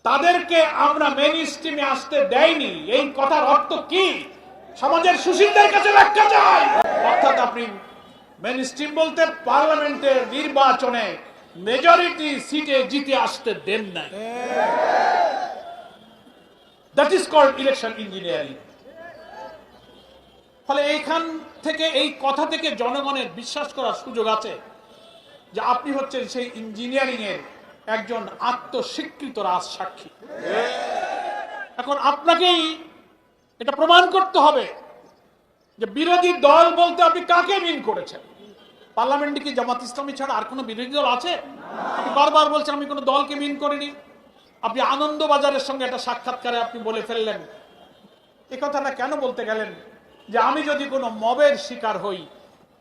তাদেরকে আমরা মেইন স্ট্রিমে আসতে দেয়নি, এই কথার অর্থ কি? সমাজের সুশীলদের কাছে ব্যাখ্যা চাই। অর্থাৎ আপনি মেইন স্ট্রিম বলতে পার্লামেন্টের নির্বাচনে মেজরিটি সিটে জিতে আসতে দেন নাই। That is called election engineering. ফলে এইখান থেকে, এই কথা থেকে জনগণের বিশ্বাস করার সুযোগ আছে যে আপনি হচ্ছেন সেই ইঞ্জিনিয়ারিং এর একজন আত্মস্বীকৃত রাজসাক্ষী। এখন আপনাকেই এটা প্রমাণ করতে হবে যে বিরোধী দল বলতে আপনি কাকে মিন করেছেন। পার্লামেন্টে কি জামাত ইসলামী ছাড়া আর কোনো বিরোধী দল আছে? আপনি বারবার বলছেন আমি কোনো দলকে মিন করিনি। আপনি আনন্দবাজারের সঙ্গে একটা সাক্ষাৎকারে আপনি বলে ফেললেন, এই কথাটা কেন বলতে গেলেন যে আমি যদি কোনো মবের শিকার হই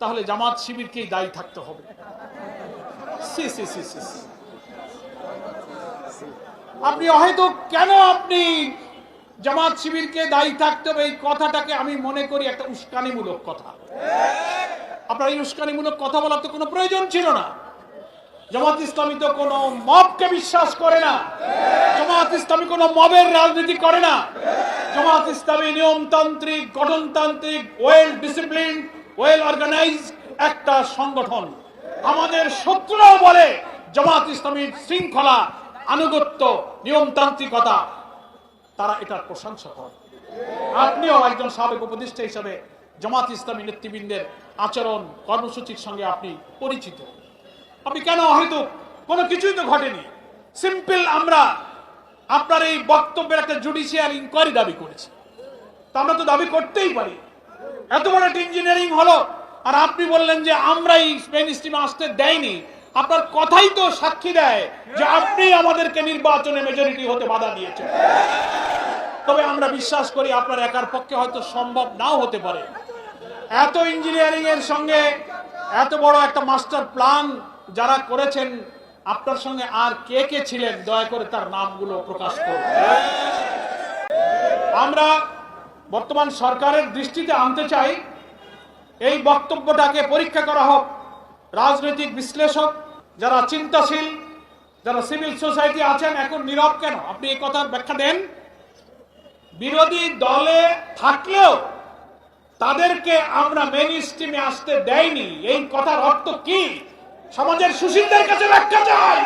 তাহলে জামাত শিবিরকেই দায়ী থাকতে হবে। সি সি সি সি আপনি হয়তো কেন আপনি জামাত শিবিরকে দায়ী থাকতে হবে, এই কথাটাকে আমি মনে করি একটা উস্কানিমূলক কথা। আপনার এই উস্কানিমূলক কথা বলার তো কোনো প্রয়োজন ছিল না। জামাত ইসলামী তো কোনো মবকে বিশ্বাস করে না। জামাত ইসলামী কোনো মবের রাজনীতি করে না। জামাত ইসলামী নিয়মতান্ত্রিক, গঠনতান্ত্রিক, ওয়েল ডিসিপ্লিন, ওয়েল অর্গানাইজ একটা সংগঠন। আমাদের শত্রুরাও বলে জামাত ইসলামীর শৃঙ্খলা, আনুগত্য, নিয়মতান্ত্রিকতা, তারা এটার প্রশংসা করে। আপনিও একজন সাবেক উপদেষ্টা হিসাবে জামাত ইসলামী নেতৃবৃন্দের আচরণ, কর্মসূচির সঙ্গে আপনি পরিচিত। আপনি কেন হয়তো কোনো কিছুই তো ঘটেনি, সিম্পল আমরা আপনার এই বক্তব্যের একটা জুডিশিয়াল ইনকোয়ারি দাবি করেছি। তা আমরা তো দাবি করতেই পারি। এত বড় একটা ইঞ্জিনিয়ারিং হলো আর আপনি বললেন যে আমরা এই মেইন স্ট্রিমে আসতে দেয়নি। আপনার কথাই তো সাক্ষী দেয় যে আপনি আমাদেরকে নির্বাচনে মেজরিটি হতে বাধা দিয়েছেন। তবে আমরা বিশ্বাস করি আপনার একার পক্ষে হয়তো সম্ভব নাও হতে পারে। এত ইঞ্জিনিয়ারিং এর সঙ্গে এত বড় একটা মাস্টার প্ল্যান যারা করেছেন, আপনার সঙ্গে আর কে কে ছিলেন দয়া করে তার নামগুলো প্রকাশ করুন। আমরা বর্তমান সরকারের দৃষ্টিতে আনতে চাই, এই বক্তব্যটাকে পরীক্ষা করা হোক। রাজনৈতিক বিশ্লেষক যারা চিন্তাশীল, যারা সিভিল সোসাইটি আছেন, এখন নীরব কেন? আপনি এই কথার ব্যাখ্যা দেন। বিরোধী দলে থাকলেও তাদেরকে আমরা মেইন স্ট্রিমে আসতে দেয়নি, এই কথার অর্থ কি? সমাজের সুশীলদের কাছে ব্যাখ্যা চাই।